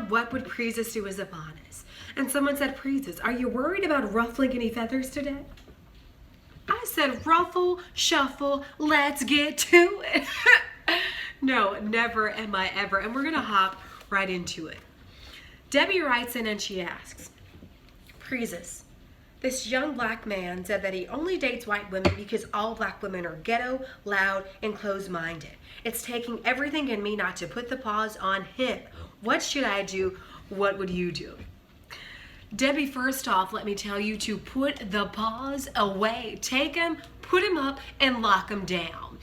about what would Prezus do as upon us. And someone said, Prezus, are you worried about ruffling any feathers today? I said, ruffle, shuffle, let's get to it. No, never am I ever. And we're going to hop right into it. Debbie writes in and she asks, Prezus, this young black man said that he only dates white women because all black women are ghetto, loud, and closed-minded. It's taking everything in me not to put the pause on him. What should I do? What would you do? Debbie, first off, let me tell you to put the pause away. Take him, put him up, and lock him down.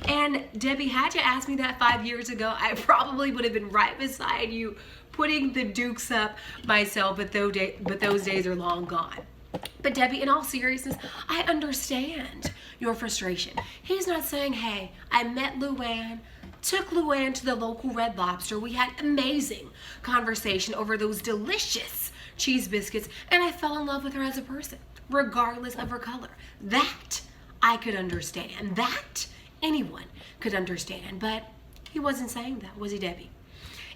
And Debbie, had you asked me that 5 years ago, I probably would have been right beside you putting the dukes up myself, but those days are long gone. But Debbie, in all seriousness, I understand your frustration. He's not saying, hey, I met Luann, took Luann to the local Red Lobster. We had amazing conversation over those delicious cheese biscuits, and I fell in love with her as a person, regardless of her color. That I could understand. That anyone could understand. But he wasn't saying that, was he, Debbie?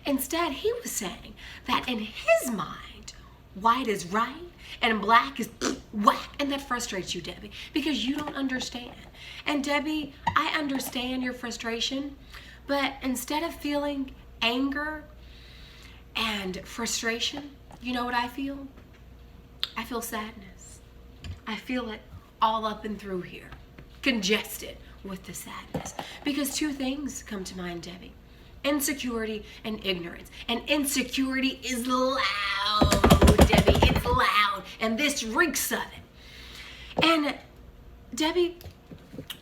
Instead, he was saying that in his mind, white is right and black is whack. And that frustrates you, Debbie, because you don't understand. And Debbie, I understand your frustration, but instead of feeling anger and frustration, you know what I feel? I feel sadness. I feel it all up and through here, congested with the sadness. Because two things come to mind, Debbie. Insecurity and ignorance. And insecurity is loud, Debbie. It's loud. And this reeks of it. And Debbie,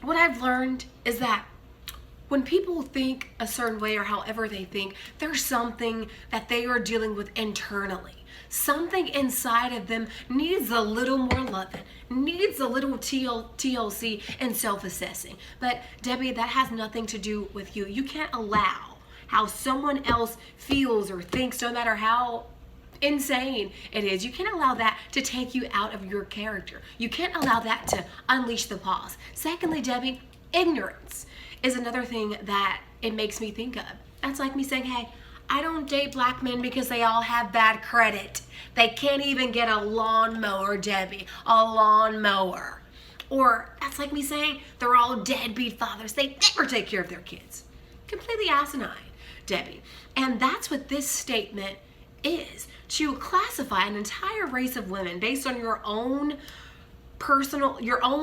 what I've learned is that when people think a certain way or however they think, there's something that they are dealing with internally. Something inside of them needs a little more loving, needs a little TLC and self-assessing. But Debbie, that has nothing to do with you. You can't allow how someone else feels or thinks, no matter how insane it is. You can't allow that to take you out of your character. You can't allow that to unleash the pause. Secondly, Debbie, ignorance is another thing that it makes me think of. That's like me saying, hey, I don't date black men because they all have bad credit. They can't even get a lawnmower, Debbie, a lawnmower. Or that's like me saying they're all deadbeat fathers. They never take care of their kids. Completely asinine, Debbie. And that's what this statement is, to classify an entire race of women based on your own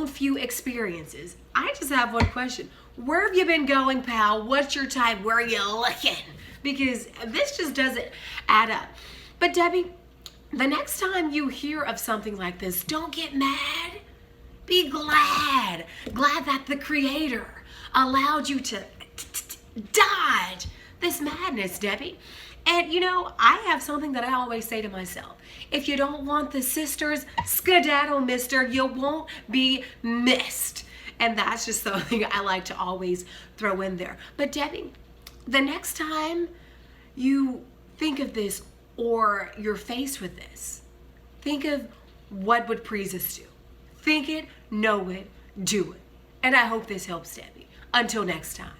few experiences. I just have one question. Where have you been going, pal? What's your type? Where are you looking? Because this just doesn't add up. But Debbie, the next time you hear of something like this, don't get mad. Be glad. Glad that the Creator allowed you to dodge this madness, Debbie. And you know, I have something that I always say to myself. If you don't want the sisters, skedaddle, mister. You won't be missed. And that's just something I like to always throw in there. But Debbie, the next time you think of this or you're faced with this, think of what would Prezus do. Think it, know it, do it. And I hope this helps, Debbie. Until next time.